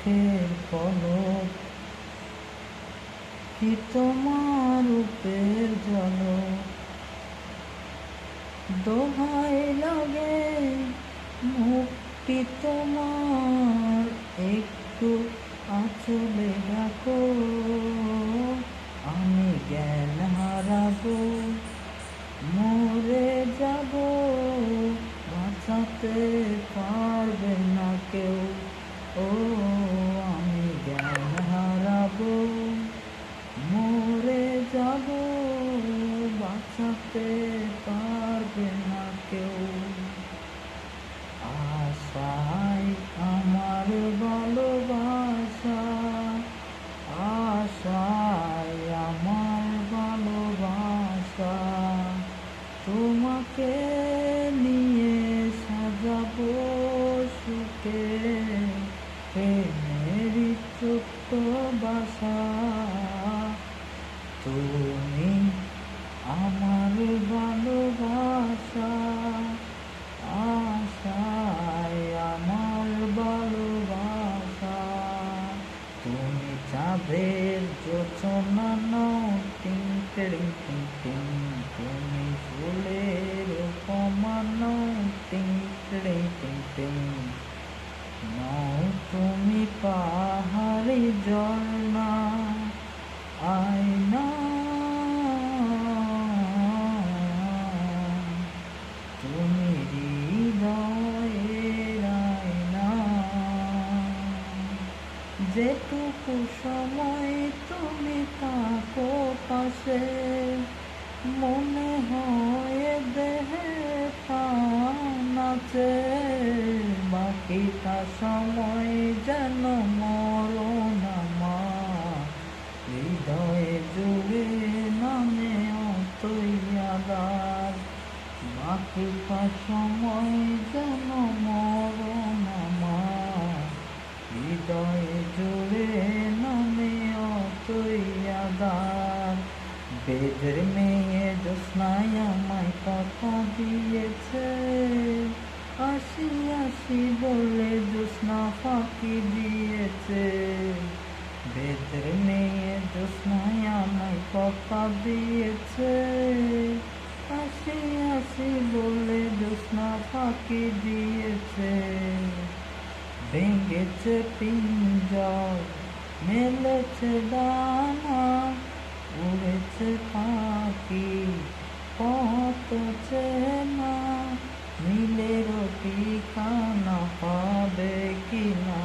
চোখের পলক, কি তোমার রূপের ঝলক। দোহাই লাগে মুক্তি তোমার, একটু আঁচলে রাখো। আমি জ্ঞান হারাবো, মরে যাব, বাঁচাতে পারবে না কেউ। ও আমি জ্ঞান হারাবো, মরে যাব, বাঁচাতে পারবে না কেউ। আশায় আমার ভালোবাসা, আশায় আমার ভালোবাসা, তোমাকে নিয়ে সাজাবো সুখে প্রেমেরই ছোট্ট বাসা। তুমি আমার ভালোবাসা, আশায় আমার ভালোবাসা। তুমি চাঁদের জোছনা নও, টিং টিং টিং টিং। তুমি ফুলের উপমা নও, টিং টিং টিং টিং। নও তুমি পাহাড়ি ঝর্ণা, আয়না। তুমি হৃদয়ের আয়না। যেটুকু সময় তুমি থাকো পাশে, মনে হয় দেহে প্রাণ আছে। বাকিটা সময় যেন মরণ আমার, হৃদয়ে জুড়ে নামে অতই আধার। বাকিটা সময় যেন মরণ আমার, হৃদয়ে জুড়ে নামে অতই আধার। বেদের মেয়ে জ্যোৎস্নায় আমায় কথা দিয়েছে, আসি আসি বলে জ্যোৎস্না ফাঁকি দিয়েছে। বেদের মেয়ে জ্যোৎস্নায় আমায় কথা দিয়েছে, আসি আসি বলে জ্যোৎস্না ফাঁকি দিয়েছে। ভেঙেছে পিঞ্জর, মেলেছে ডানা, উড়েছে পাখি কত চেনা। নীলের ঠিকানা পাবে কিনা,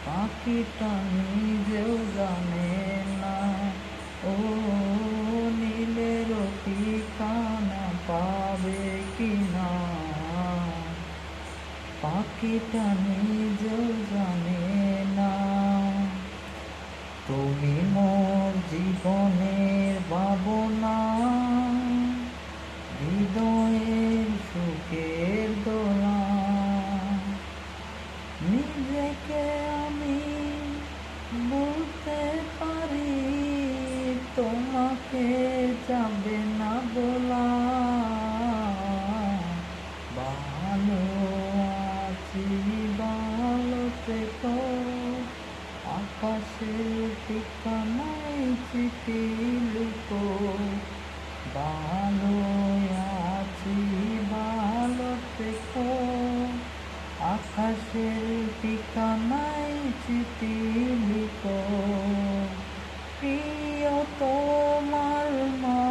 পাখিটা নিজেও জানে না। ও নীলের ঠিকানা পাবে কিনা, পাখিটা নিজেও জানে না। তুমি মোর জীবনের ভাবনা, হৃদয়ের সুখের দোলা। নিজেকে আমি বলতে পারি, তোমাকে যাবে না বলা। ভালো আছি ভালো থেকো, আকাশের ঠিকানায় চিঠি লিখো। ভালো আছি ভালো থেকো, আকাশের ঠিকানায় চিঠি লিখো। প্রিয় তোমার মা